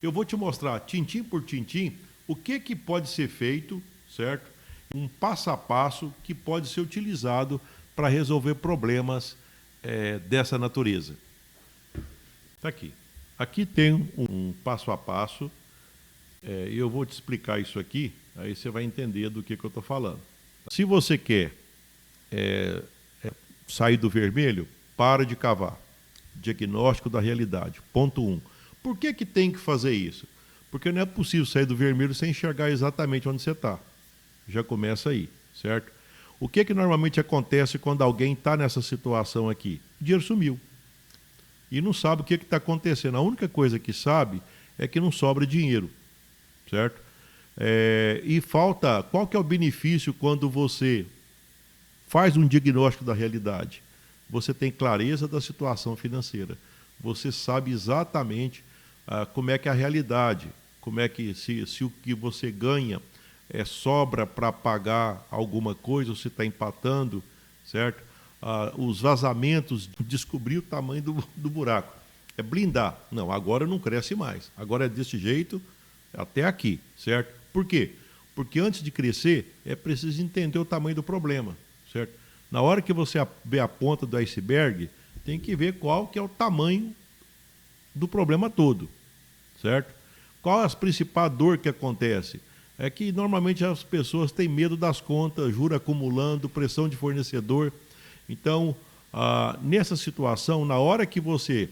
Eu vou te mostrar, tintim por tintim, o que pode ser feito, certo? Um passo a passo que pode ser utilizado para resolver problemas dessa natureza. Está aqui. Aqui tem um passo a passo, e eu vou te explicar isso aqui, aí você vai entender do que eu estou falando. Se você quer sair do vermelho, para de cavar. Diagnóstico da realidade. Ponto 1. Por que tem que fazer isso? Porque não é possível sair do vermelho sem enxergar exatamente onde você está. Já começa aí, certo? O que normalmente acontece quando alguém está nessa situação aqui? O dinheiro sumiu. E não sabe o que está acontecendo. A única coisa que sabe é que não sobra dinheiro, certo? E falta... Qual que é o benefício quando você faz um diagnóstico da realidade? Você tem clareza da situação financeira. Você sabe exatamente como é que é a realidade, como é que se o que você ganha sobra para pagar alguma coisa, ou se está empatando, certo? Os vazamentos, descobrir o tamanho do buraco. É blindar. Não, agora não cresce mais. Agora é desse jeito até aqui, certo? Por quê? Porque antes de crescer, é preciso entender o tamanho do problema, certo? Na hora que você vê a ponta do iceberg, tem que ver qual que é o tamanho do problema todo, certo? Qual é a principal dor que acontece? É que normalmente as pessoas têm medo das contas, juros acumulando, pressão de fornecedor. Então, nessa situação, na hora que você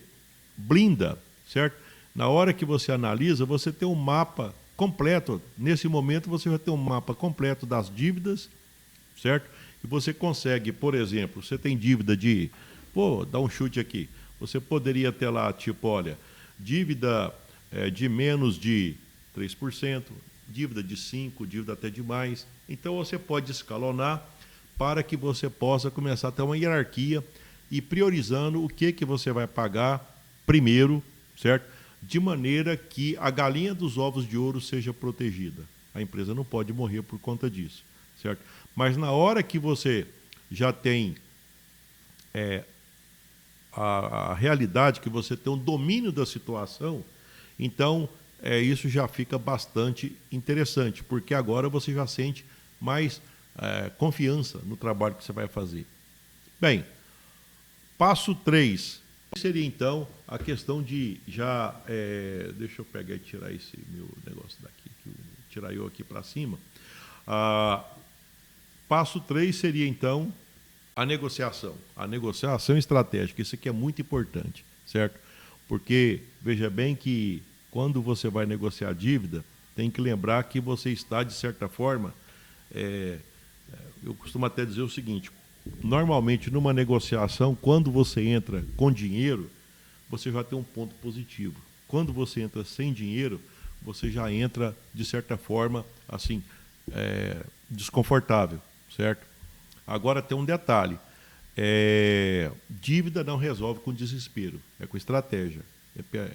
blinda, certo? Na hora que você analisa, você tem um mapa completo. Nesse momento, você vai ter um mapa completo das dívidas, certo? E você consegue, por exemplo, você tem dívida de... Vou dar um chute aqui. Você poderia ter lá, tipo, olha, dívida de menos de 3%, dívida de 5%, dívida até de mais. Então, você pode escalonar para que você possa começar a ter uma hierarquia e priorizando o que você vai pagar primeiro, certo? De maneira que a galinha dos ovos de ouro seja protegida. A empresa não pode morrer por conta disso, certo? Mas na hora que você já tem a realidade, que você tem um domínio da situação, então isso já fica bastante interessante, porque agora você já sente mais confiança no trabalho que você vai fazer. Bem, passo 3 seria então a questão de já... deixa eu pegar e tirar esse meu negócio daqui, tirar eu aqui para cima. Passo 3 seria, então, a negociação. A negociação estratégica. Isso aqui é muito importante, certo? Porque, veja bem que quando você vai negociar dívida, tem que lembrar que você está, de certa forma... eu costumo até dizer o seguinte, normalmente numa negociação, quando você entra com dinheiro, você já tem um ponto positivo. Quando você entra sem dinheiro, você já entra, de certa forma, assim, desconfortável, certo? Agora tem um detalhe, dívida não resolve com desespero, é com estratégia,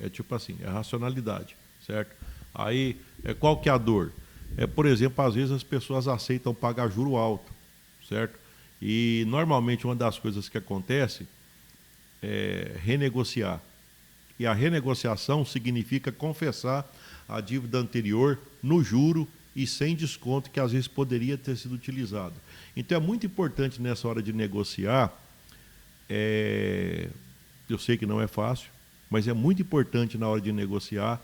é tipo assim, é racionalidade, certo? Aí, qual que é a dor? Por exemplo, às vezes as pessoas aceitam pagar juro alto, certo? E normalmente uma das coisas que acontece é renegociar. E a renegociação significa confessar a dívida anterior no juro e sem desconto, que às vezes poderia ter sido utilizado. Então é muito importante nessa hora de negociar, eu sei que não é fácil, mas é muito importante na hora de negociar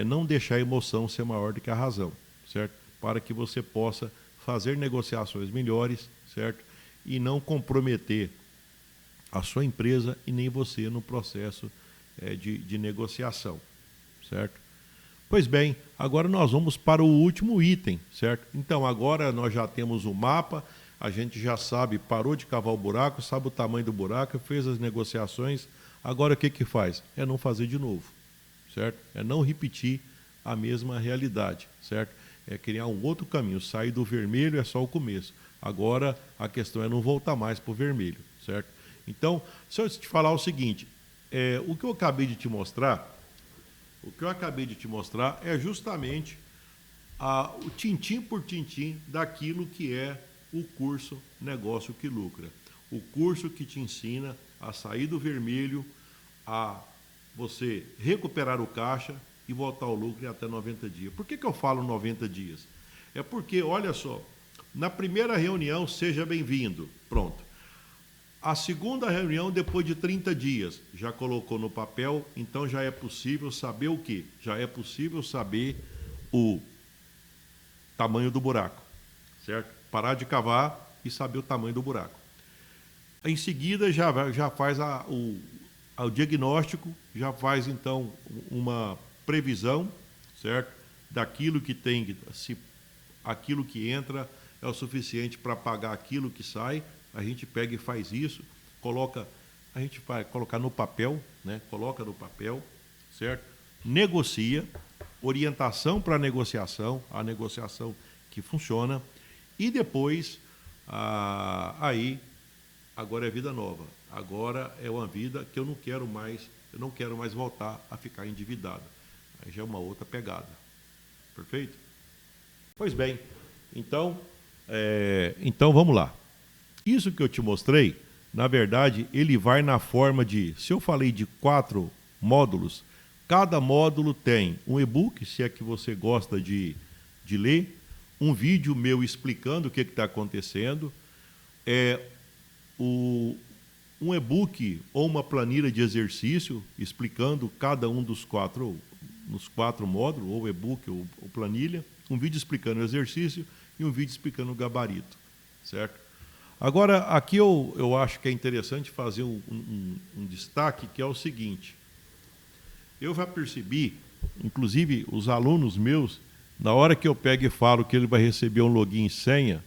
não deixar a emoção ser maior do que a razão, certo? Para que você possa fazer negociações melhores, certo? E não comprometer a sua empresa e nem você no processo de negociação, certo? Pois bem, agora nós vamos para o último item, certo? Então, agora nós já temos o mapa, a gente já sabe, parou de cavar o buraco, sabe o tamanho do buraco, fez as negociações, agora o que faz? É não fazer de novo, certo? É não repetir a mesma realidade, certo? É criar um outro caminho, sair do vermelho é só o começo. Agora a questão é não voltar mais para o vermelho, certo? Então, se eu te falar o seguinte, o que eu acabei de te mostrar, é justamente o tintim por tintim daquilo que é o curso Negócio que Lucra. O curso que te ensina a sair do vermelho, a você recuperar o caixa, e voltar ao lucro em até 90 dias. Por que eu falo 90 dias? É porque, olha só, na primeira reunião, seja bem-vindo, pronto. A segunda reunião, depois de 30 dias, já colocou no papel, então já é possível saber o quê? Já é possível saber o tamanho do buraco, certo? Parar de cavar e saber o tamanho do buraco. Em seguida, já faz o diagnóstico, já faz, então, uma previsão, certo? Daquilo que tem, se aquilo que entra é o suficiente para pagar aquilo que sai, a gente pega e faz isso, a gente vai colocar no papel, né? Coloca no papel, certo? Negocia, orientação para a negociação que funciona, e depois, aí, agora é vida nova. Agora é uma vida que eu não quero mais voltar a ficar endividado. Aí já é uma outra pegada. Perfeito? Pois bem, então vamos lá. Isso que eu te mostrei, na verdade, ele vai na forma de, se eu falei de 4 módulos, cada módulo tem um e-book, se é que você gosta de ler, um vídeo meu explicando o que está acontecendo, um e-book ou uma planilha de exercício explicando cada um nos 4 módulos, ou e-book ou planilha, um vídeo explicando o exercício e um vídeo explicando o gabarito, certo? Agora, aqui eu acho que é interessante fazer um destaque, que é o seguinte. Eu já percebi, inclusive os alunos meus, na hora que eu pego e falo que ele vai receber um login e senha,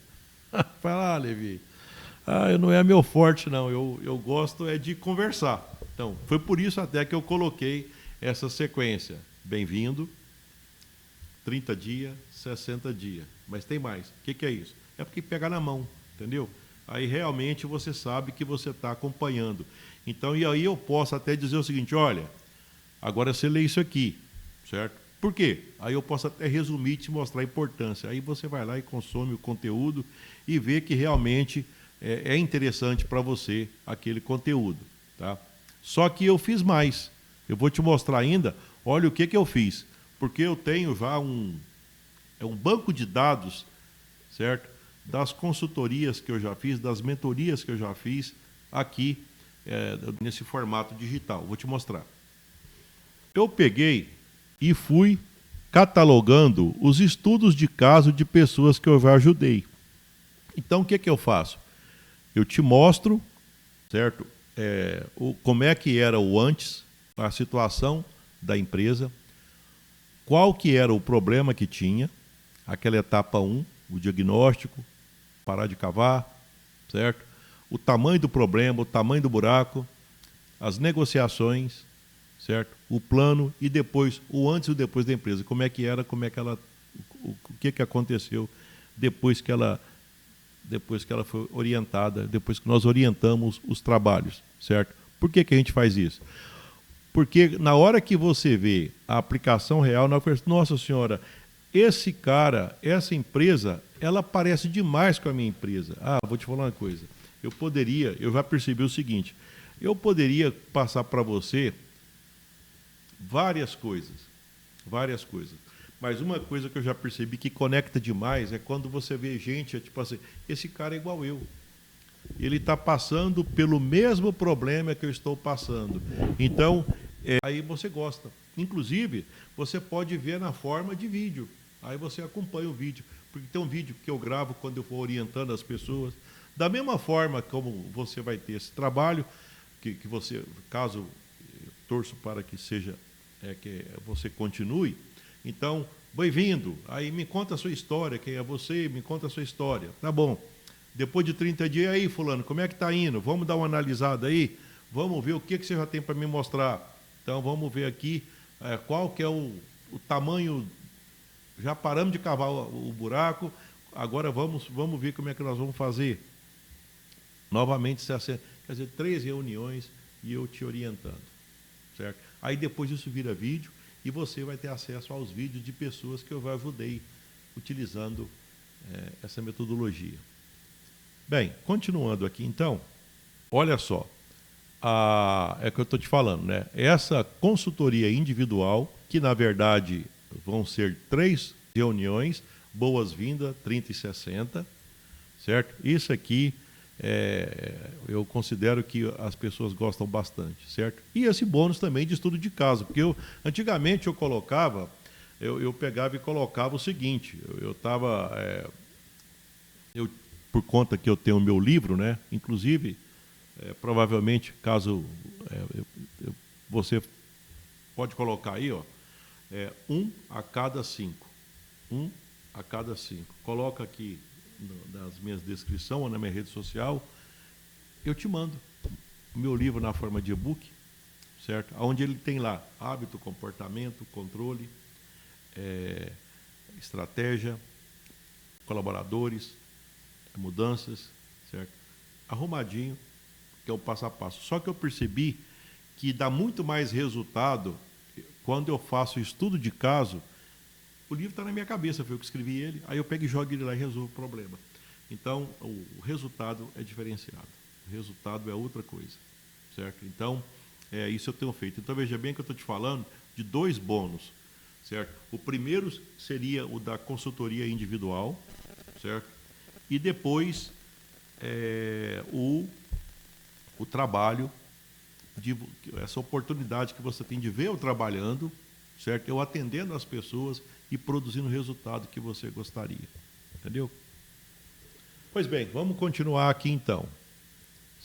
fala, Levi, não é meu forte não, eu gosto de conversar. Então, foi por isso até que eu coloquei essa sequência. Bem-vindo, 30 dias, 60 dias. Mas tem mais. O que é isso? É porque pegar na mão, entendeu? Aí realmente você sabe que você está acompanhando. Então, e aí eu posso até dizer o seguinte, olha, agora você lê isso aqui, certo? Por quê? Aí eu posso até resumir e te mostrar a importância. Aí você vai lá e consome o conteúdo e vê que realmente é interessante para você aquele conteúdo, tá? Só que eu fiz mais. Eu vou te mostrar ainda, olha o que eu fiz. Porque eu tenho já um banco de dados, certo? Das consultorias que eu já fiz, das mentorias que eu já fiz aqui nesse formato digital. Vou te mostrar. Eu peguei e fui catalogando os estudos de caso de pessoas que eu já ajudei. Então, o que eu faço? Eu te mostro, certo? Como é que era o antes, a situação da empresa, qual que era o problema que tinha, aquela etapa 1, o diagnóstico, parar de cavar, certo? O tamanho do problema, o tamanho do buraco, as negociações, certo? O plano e depois o antes e o depois da empresa, como é que era, o que aconteceu depois que ela foi orientada, depois que nós orientamos os trabalhos, certo? Por que a gente faz isso? Porque na hora que você vê a aplicação real, nossa senhora, esse cara, essa empresa, ela parece demais com a minha empresa. Vou te falar uma coisa. Eu já percebi o seguinte, eu poderia passar para você várias coisas. Mas uma coisa que eu já percebi que conecta demais é quando você vê gente, tipo assim, esse cara é igual eu. Ele está passando pelo mesmo problema que eu estou passando. Então, aí você gosta. Inclusive, você pode ver na forma de vídeo. Aí você acompanha o vídeo. Porque tem um vídeo que eu gravo quando eu for orientando as pessoas. Da mesma forma como você vai ter esse trabalho, que você, caso eu torço para que seja, que você continue. Então, bem-vindo. Aí me conta a sua história. Quem é você? Me conta a sua história. Tá bom. Depois de 30 dias, aí, fulano, como é que está indo? Vamos dar uma analisada aí? Vamos ver o que você já tem para me mostrar. Então, vamos ver aqui qual que é o tamanho. Já paramos de cavar o buraco, agora vamos ver como é que nós vamos fazer. Novamente, quer dizer, 3 reuniões e eu te orientando, certo? Aí depois isso vira vídeo e você vai ter acesso aos vídeos de pessoas que eu já ajudei utilizando essa metodologia. Bem, continuando aqui então, olha só, é o que eu estou te falando, né? Essa consultoria individual, que na verdade vão ser 3 reuniões, boas-vindas, 30 e 60, certo? Isso aqui eu considero que as pessoas gostam bastante, certo? E esse bônus também de estudo de caso, porque antigamente eu colocava, eu pegava e colocava o seguinte, eu por conta que eu tenho o meu livro, né? Inclusive, provavelmente, caso você pode colocar aí, ó, 1 a cada 5. 1 a cada 5. Coloca aqui nas minhas descrições ou na minha rede social, eu te mando o meu livro na forma de e-book, certo? Onde ele tem lá hábito, comportamento, controle, estratégia, colaboradores, mudanças, certo? Arrumadinho, que é o passo a passo. Só que eu percebi que dá muito mais resultado quando eu faço estudo de caso. O livro está na minha cabeça, foi eu que escrevi ele, aí eu pego e jogo ele lá e resolvo o problema. Então, o resultado é diferenciado. O resultado é outra coisa, certo? Então, isso eu tenho feito. Então, veja bem que eu estou te falando de 2 bônus, certo? O primeiro seria o da consultoria individual, certo? E depois o trabalho, essa oportunidade que você tem de ver eu trabalhando, certo? Eu atendendo as pessoas e produzindo o resultado que você gostaria. Entendeu? Pois bem, vamos continuar aqui então,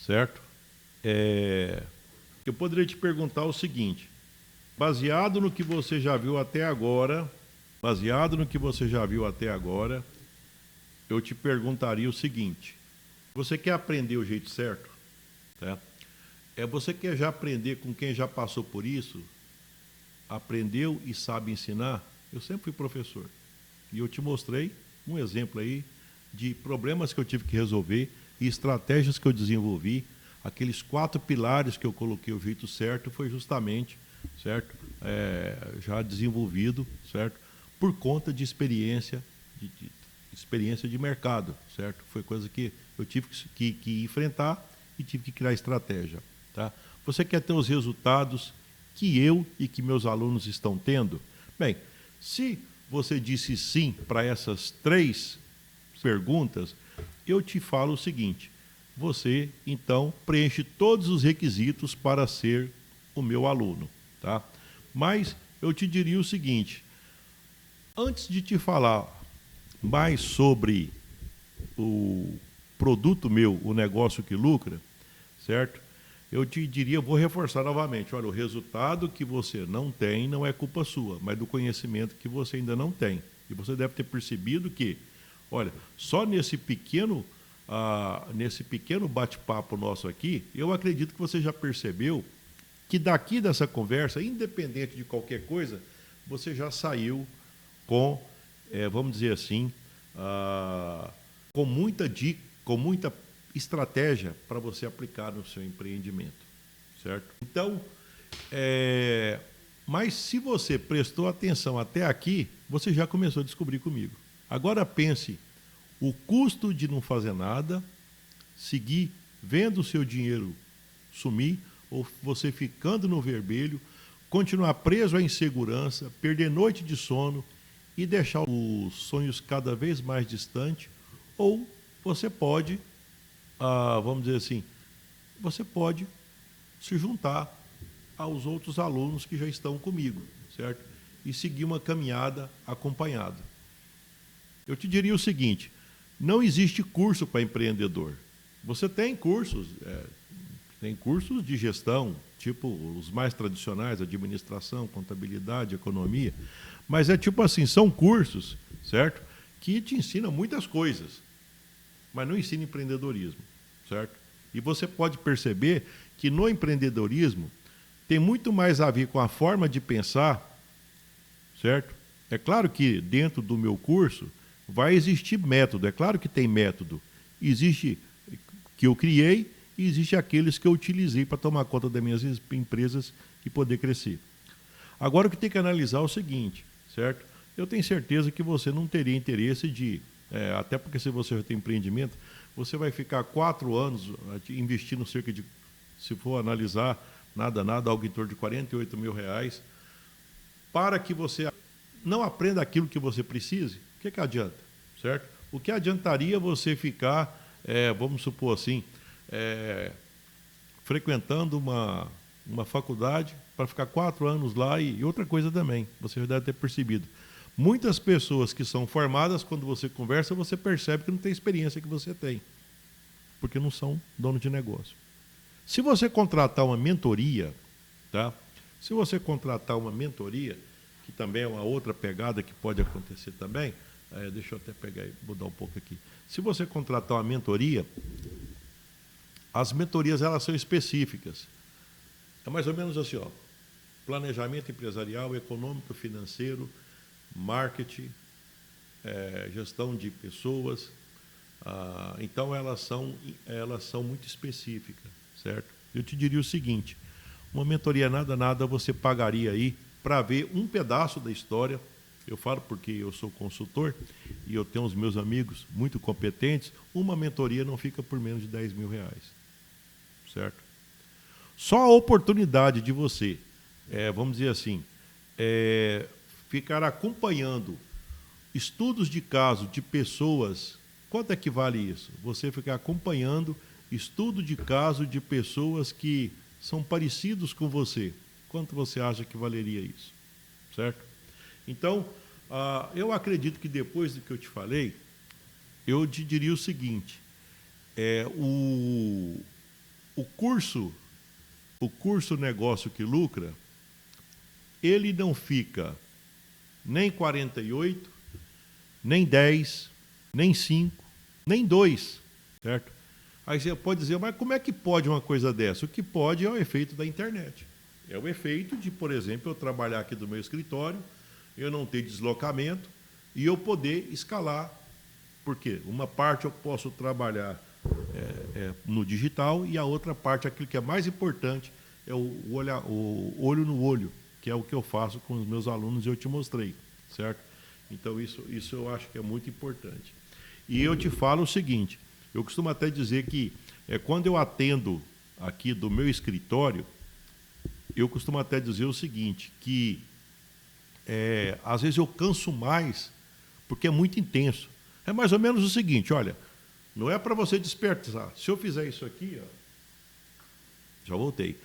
certo? Eu poderia te perguntar o seguinte, baseado no que você já viu até agora, eu te perguntaria o seguinte, você quer aprender o jeito certo? Tá? Você quer já aprender com quem já passou por isso? Aprendeu e sabe ensinar? Eu sempre fui professor. E eu te mostrei um exemplo aí de problemas que eu tive que resolver e estratégias que eu desenvolvi. Aqueles 4 pilares que eu coloquei o jeito certo foi justamente, certo? Já desenvolvido, certo? Por conta de experiência, experiência de mercado, certo? Foi coisa que eu tive que enfrentar e tive que criar estratégia, tá? Você quer ter os resultados que eu e que meus alunos estão tendo? Bem, se você disse sim para essas 3 perguntas, eu te falo o seguinte, você, então, preenche todos os requisitos para ser o meu aluno, tá? Mas eu te diria o seguinte, antes de te falar mais sobre o produto meu, o negócio que lucra, certo? Eu te diria, vou reforçar novamente, olha, o resultado que você não tem não é culpa sua, mas do conhecimento que você ainda não tem. E você deve ter percebido que, olha, só nesse pequeno bate-papo nosso aqui, eu acredito que você já percebeu que daqui dessa conversa, independente de qualquer coisa, você já saiu com, vamos dizer assim, com muita dica, com muita estratégia para você aplicar no seu empreendimento, certo? Então, mas se você prestou atenção até aqui, você já começou a descobrir comigo. Agora pense, o custo de não fazer nada, seguir vendo o seu dinheiro sumir, ou você ficando no vermelho, continuar preso à insegurança, perder noite de sono e deixar os sonhos cada vez mais distantes, ou você pode, vamos dizer assim, você pode se juntar aos outros alunos que já estão comigo, certo? E seguir uma caminhada acompanhada. Eu te diria o seguinte, não existe curso para empreendedor. Você tem cursos de gestão, tipo os mais tradicionais, administração, contabilidade, economia, mas tipo assim, são cursos, certo? Que te ensinam muitas coisas, mas não ensina empreendedorismo, certo? E você pode perceber que no empreendedorismo tem muito mais a ver com a forma de pensar, certo? É claro que dentro do meu curso vai existir método, é claro que tem método. Existe que eu criei e existe aqueles que eu utilizei para tomar conta das minhas empresas e poder crescer. Agora o que tem que analisar é o seguinte, certo? Eu tenho certeza que você não teria interesse de, até porque se você já tem empreendimento, você vai ficar 4 anos investindo cerca de se for analisar, nada, algo em torno de R$ 48 mil, para que você não aprenda aquilo que você precise, o que adianta, certo? O que adiantaria você ficar, vamos supor assim, frequentando uma faculdade para ficar 4 anos lá e outra coisa também, você já deve ter percebido. Muitas pessoas que são formadas, quando você conversa, você percebe que não tem experiência que você tem, porque não são donos de negócio. Se você contratar uma mentoria, tá? Se você contratar uma mentoria, que também é uma outra pegada que pode acontecer também, deixa eu até pegar e mudar um pouco aqui. Se você contratar uma mentoria, as mentorias elas são específicas. É mais ou menos assim, ó, planejamento empresarial, econômico, financeiro, marketing, gestão de pessoas. Então elas são muito específicas, certo? Eu te diria o seguinte: uma mentoria nada você pagaria aí para ver um pedaço da história. Eu falo porque eu sou consultor e eu tenho os meus amigos muito competentes. Uma mentoria não fica por menos de R$ 10 mil, certo? Só a oportunidade de você, vamos dizer assim, ficar acompanhando estudos de caso de pessoas. Quanto é que vale isso? Você ficar acompanhando estudo de caso de pessoas que são parecidos com você. Quanto você acha que valeria isso? Certo? Então, eu acredito que depois do que eu te falei, eu te diria o seguinte: o curso Negócio que Lucra, ele não fica nem 48, nem 10, nem 5, nem 2, certo? Aí você pode dizer, mas como é que pode uma coisa dessa? O que pode é o efeito da internet. É o efeito de, por exemplo, eu trabalhar aqui do meu escritório, eu não ter deslocamento e eu poder escalar. Por quê? Uma parte eu posso trabalhar no digital e a outra parte, aquilo que é mais importante, é o olho no olho, que é o que eu faço com os meus alunos e eu te mostrei, certo? Então isso eu acho que é muito importante. E eu te falo o seguinte, eu costumo até dizer que quando eu atendo aqui do meu escritório, eu costumo até dizer o seguinte, que às vezes eu canso mais, porque é muito intenso. É mais ou menos o seguinte, olha, não é para você despertar. Se eu fizer isso aqui, ó, já voltei.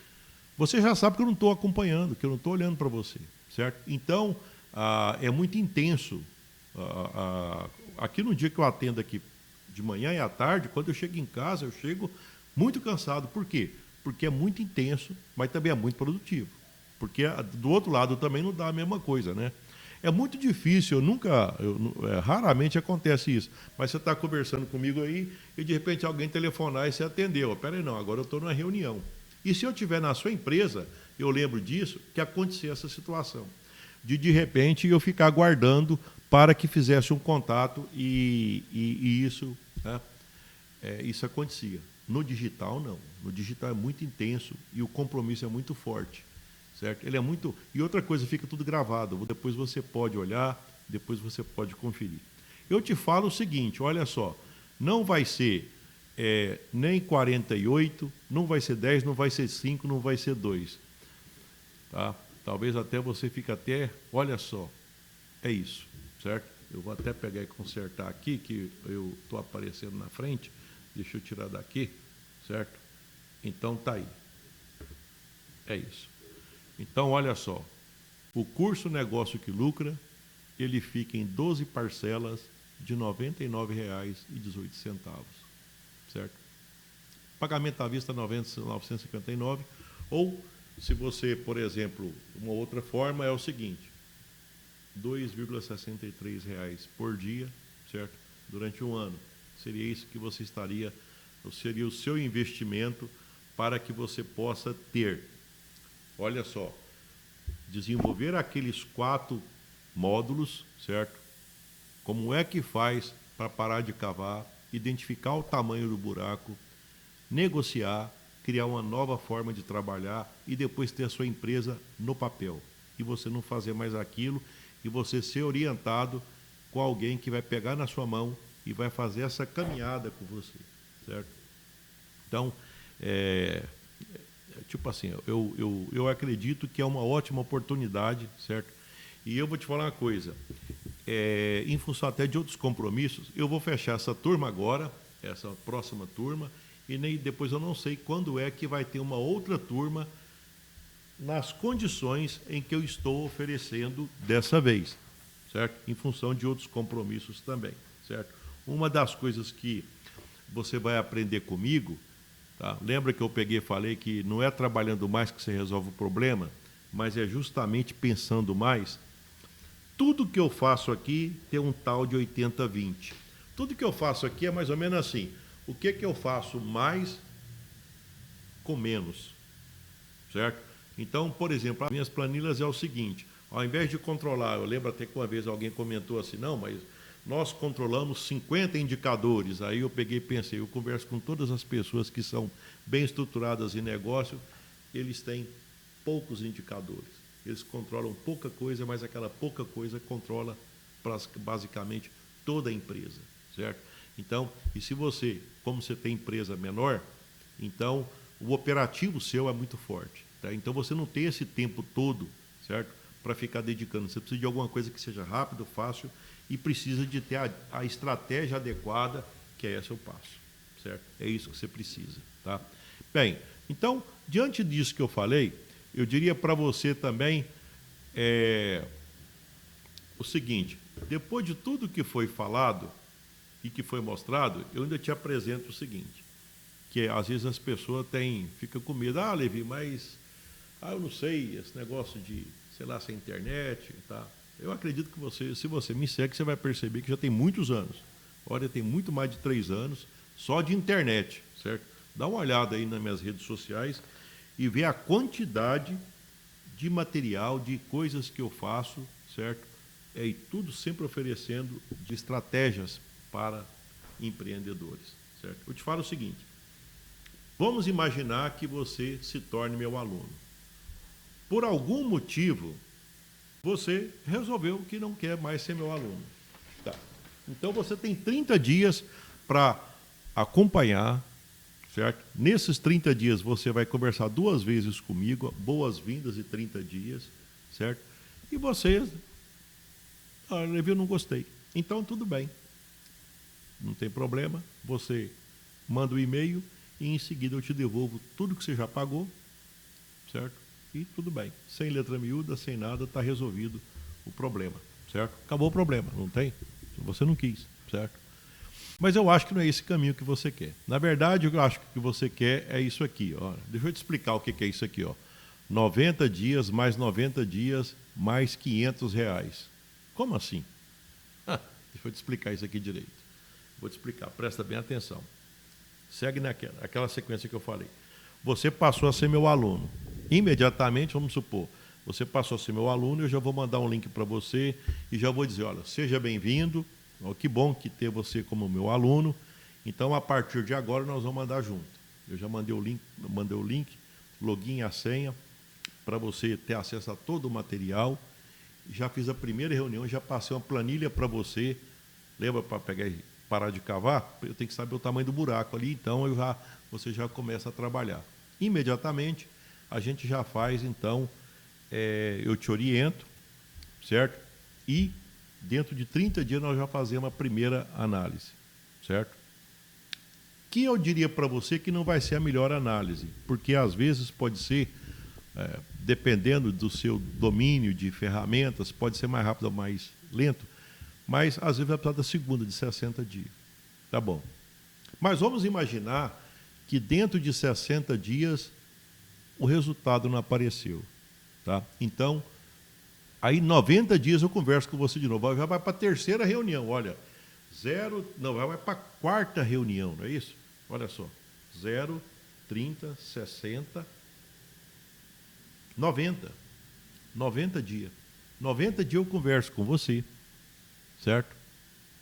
Você já sabe que eu não estou acompanhando, que eu não estou olhando para você, certo? Então, é muito intenso. Aqui no dia que eu atendo aqui de manhã e à tarde, quando eu chego em casa, eu chego muito cansado. Por quê? Porque é muito intenso, mas também é muito produtivo. Porque do outro lado também não dá a mesma coisa, né? É muito difícil, raramente acontece isso. Mas você está conversando comigo aí e de repente alguém telefonar e você atendeu. Espera aí, não, agora eu estou numa reunião. E se eu estiver na sua empresa, eu lembro disso, que acontecia essa situação. De repente eu ficar aguardando para que fizesse um contato e isso, né, isso acontecia. No digital, não. No digital é muito intenso e o compromisso é muito forte. Certo? Ele é muito. E outra coisa, fica tudo gravado. Depois você pode olhar, depois você pode conferir. Eu te falo o seguinte: olha só, não vai ser nem 48, não vai ser 10, não vai ser 5, não vai ser 2. Tá? Talvez até você fique até. Olha só, é isso, certo? Eu vou até pegar e consertar aqui, que eu estou aparecendo na frente. Deixa eu tirar daqui, certo? Então tá aí. É isso. Então, olha só, o curso Negócio que Lucra, ele fica em 12 parcelas de R$ 99,18, certo? Pagamento à vista R$ 959, ou, se você, por exemplo, uma outra forma é o seguinte, R$ 2,63 por dia, certo? Durante um ano. Seria isso que você seria o seu investimento para que você possa ter. Olha só, desenvolver aqueles 4 módulos, certo? Como é que faz para parar de cavar, identificar o tamanho do buraco, negociar, criar uma nova forma de trabalhar e depois ter a sua empresa no papel. E você não fazer mais aquilo e você ser orientado com alguém que vai pegar na sua mão e vai fazer essa caminhada com você, certo? Então, tipo assim, eu acredito que é uma ótima oportunidade, certo? E eu vou te falar uma coisa, em função até de outros compromissos, eu vou fechar essa turma agora, essa próxima turma, e nem depois eu não sei quando é que vai ter uma outra turma nas condições em que eu estou oferecendo dessa vez, certo? Em função de outros compromissos também, certo? Uma das coisas que você vai aprender comigo, tá? Lembra que eu peguei e falei que não é trabalhando mais que você resolve o problema, mas é justamente pensando mais. Tudo que eu faço aqui tem um tal de 80-20. Tudo que eu faço aqui é mais ou menos assim. O que eu faço mais com menos, certo? Então, por exemplo, as minhas planilhas é o seguinte, ao invés de controlar, eu lembro até que uma vez alguém comentou assim, não, mas nós controlamos 50 indicadores. Aí eu peguei e pensei, eu converso com todas as pessoas que são bem estruturadas em negócio, eles têm poucos indicadores. Eles controlam pouca coisa, mas aquela pouca coisa controla basicamente toda a empresa, certo? Então, e se você, como você tem empresa menor, então o operativo seu é muito forte, tá? Então você não tem esse tempo todo, certo? Para ficar dedicando. Você precisa de alguma coisa que seja rápido, fácil e precisa de ter a estratégia adequada, que é esse o passo, certo? É isso que você precisa, tá? Bem, então, diante disso que eu falei, eu diria para você também o seguinte, depois de tudo que foi falado e que foi mostrado, eu ainda te apresento o seguinte, que às vezes as pessoas ficam com medo, Levi, mas eu não sei, esse negócio de, sei lá, essa internet, tá? Eu acredito que você, se você me segue, você vai perceber que já tem muitos anos. Olha, tem muito mais de 3 anos só de internet, certo? Dá uma olhada aí nas minhas redes sociais e vê a quantidade de material, de coisas que eu faço, certo? E tudo sempre oferecendo de estratégias para empreendedores, certo? Eu te falo o seguinte, vamos imaginar que você se torne meu aluno. Por algum motivo, você resolveu que não quer mais ser meu aluno. Tá. Então você tem 30 dias para acompanhar, certo? Nesses 30 dias você vai conversar 2 vezes comigo, boas-vindas e 30 dias, certo? E você, Levi, eu não gostei. Então tudo bem. Não tem problema, você manda o e-mail e em seguida eu te devolvo tudo que você já pagou, certo? E tudo bem, sem letra miúda, sem nada, está resolvido o problema, certo? Acabou o problema, não tem? Você não quis, certo? Mas eu acho que não é esse caminho que você quer. Na verdade, o que eu acho que você quer é isso aqui, ó. Deixa eu te explicar o que é isso aqui, ó. 90 dias mais 90 dias mais R$500. Como assim? Deixa eu te explicar isso aqui direito. Vou te explicar, presta bem atenção. Segue aquela sequência que eu falei. Você passou a ser meu aluno. Imediatamente, vamos supor, você passou a ser meu aluno, eu já vou mandar um link para você e já vou dizer, olha, seja bem-vindo, que bom que ter você como meu aluno, então a partir de agora nós vamos andar junto. Eu já mandei o link, login e a senha, para você ter acesso a todo o material, já fiz a primeira reunião, já passei uma planilha para você, lembra para parar de cavar? Eu tenho que saber o tamanho do buraco ali, então você já começa a trabalhar. Imediatamente, a gente já faz, então, eu te oriento, certo? E dentro de 30 dias nós já fazemos a primeira análise, certo? Que eu diria para você que não vai ser a melhor análise, porque às vezes pode ser, dependendo do seu domínio de ferramentas, pode ser mais rápido ou mais lento, mas às vezes vai precisar da segunda, de 60 dias. Tá bom. Mas vamos imaginar que dentro de 60 dias o resultado não apareceu. Tá? Então, aí 90 dias eu converso com você de novo. Já vai para a terceira reunião, olha. Vai para a 4ª reunião, não é isso? Olha só. 0, 30, 60, 90. 90 dias. 90 dias eu converso com você, certo?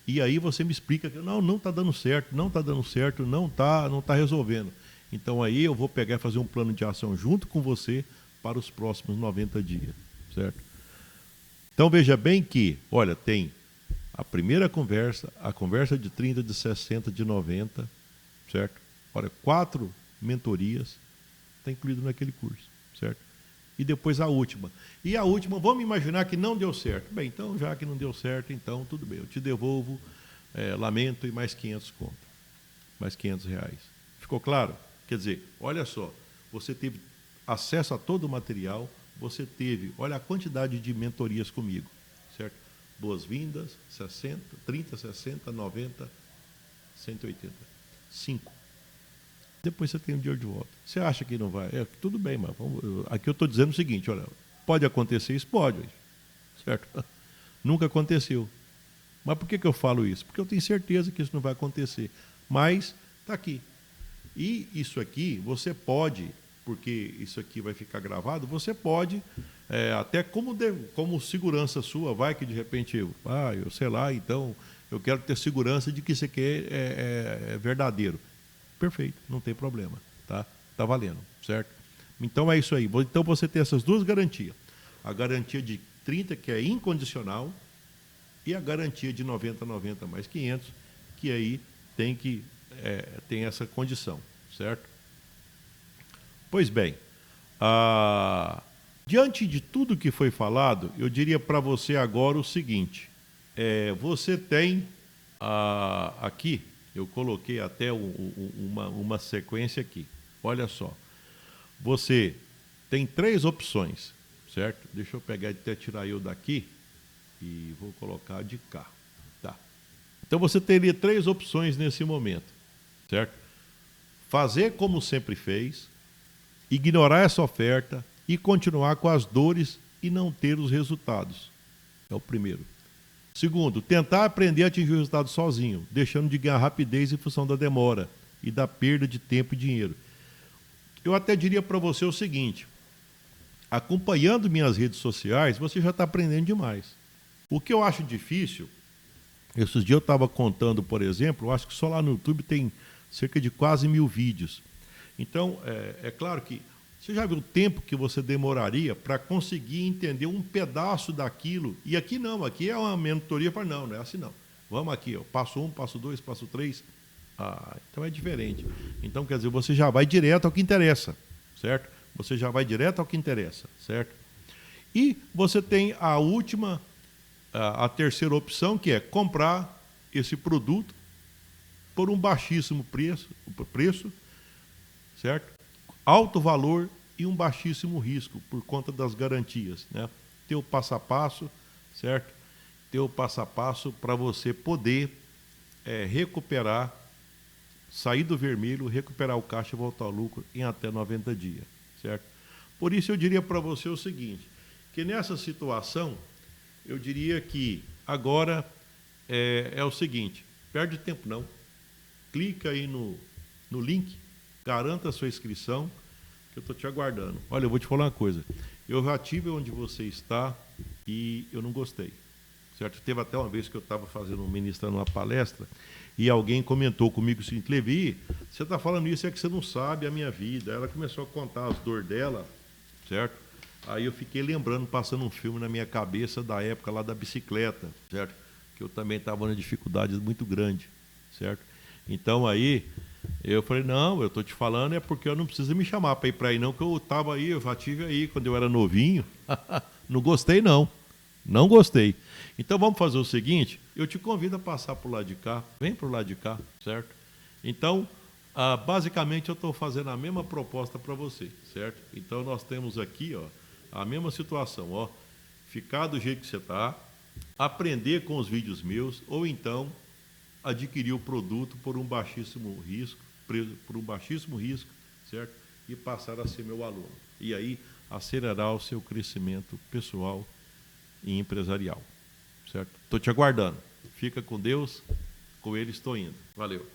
E aí você me explica que não está dando certo, não está resolvendo. Então aí eu vou pegar e fazer um plano de ação junto com você para os próximos 90 dias, certo? Então veja bem que, olha, tem a primeira conversa, a conversa de 30, de 60, de 90, certo? Olha, 4 mentorias, está incluído naquele curso, certo? E depois a última. E a última, vamos imaginar que não deu certo. Bem, então, já que não deu certo, então tudo bem, eu te devolvo, lamento, e mais 500 conto. Mais R$ 500. Ficou claro? Quer dizer, olha só, você teve acesso a todo o material, você teve, olha a quantidade de mentorias comigo, certo? Boas-vindas, 60, 30, 60, 90, 180. 5. Depois você tem o dinheiro de volta. Você acha que não vai? Tudo bem, mas aqui eu estou dizendo o seguinte, olha, pode acontecer isso? Pode, certo? Nunca aconteceu. Mas por que eu falo isso? Porque eu tenho certeza que isso não vai acontecer. Mas está aqui. E isso aqui, você pode, porque isso aqui vai ficar gravado, você pode, até como segurança sua, vai que de repente, eu sei lá, então eu quero ter segurança de que isso aqui é verdadeiro. Perfeito, não tem problema, tá? Tá valendo, certo? Então é isso aí. Então você tem essas duas garantias. A garantia de 30, que é incondicional, e a garantia de 90 mais 500, que aí tem essa condição, certo? Pois bem, diante de tudo que foi falado, eu diria para você agora o seguinte, você tem aqui, eu coloquei até uma sequência aqui, olha só, você tem 3 opções, certo? Deixa eu pegar e até tirar eu daqui e vou colocar de cá, tá? Então você teria 3 opções nesse momento, certo? Fazer como sempre fez, ignorar essa oferta e continuar com as dores e não ter os resultados. É o primeiro. Segundo, tentar aprender a atingir o resultado sozinho, deixando de ganhar rapidez em função da demora e da perda de tempo e dinheiro. Eu até diria para você o seguinte, acompanhando minhas redes sociais, você já está aprendendo demais. O que eu acho difícil, esses dias eu estava contando, por exemplo, eu acho que só lá no YouTube tem cerca de quase 1000 vídeos. Então, é claro que você já viu o tempo que você demoraria para conseguir entender um pedaço daquilo? E aqui não, aqui é uma mentoria para não é assim não. Vamos aqui, ó, passo 1, passo 2, passo 3. Então é diferente. Então, quer dizer, você já vai direto ao que interessa, certo? Você já vai direto ao que interessa, certo? E você tem a última, a terceira opção, que é comprar esse produto por um baixíssimo preço, certo? Alto valor e um baixíssimo risco por conta das garantias, né? Ter o passo a passo, certo? Ter o passo a passo para você poder recuperar, sair do vermelho, recuperar o caixa e voltar ao lucro em até 90 dias, certo? Por isso eu diria para você o seguinte, que nessa situação, eu diria que agora é o seguinte, perde tempo não, clica aí no link, garanta a sua inscrição, que eu estou te aguardando. Olha, eu vou te falar uma coisa. Eu já estive onde você está e eu não gostei. Certo? Teve até uma vez que eu estava ministrando uma palestra e alguém comentou comigo o seguinte, Levi, você está falando isso é que você não sabe a minha vida. Ela começou a contar as dores dela, certo? Aí eu fiquei lembrando, passando um filme na minha cabeça da época lá da bicicleta, certo? Que eu também estava numa dificuldade muito grande, certo? Então aí eu falei, não, eu estou te falando é porque eu não preciso me chamar para ir para aí não, que eu estava aí, eu já estive aí quando eu era novinho. Não gostei não, não gostei. Então vamos fazer o seguinte, eu te convido a passar para o lado de cá, vem para o lado de cá, certo? Então, basicamente eu estou fazendo a mesma proposta para você, certo? Então nós temos aqui, ó, a mesma situação, ó, ficar do jeito que você está, aprender com os vídeos meus, ou então adquirir o produto por um baixíssimo risco, certo? E passar a ser meu aluno. E aí acelerar o seu crescimento pessoal e empresarial, certo? Estou te aguardando. Fica com Deus, com ele estou indo. Valeu.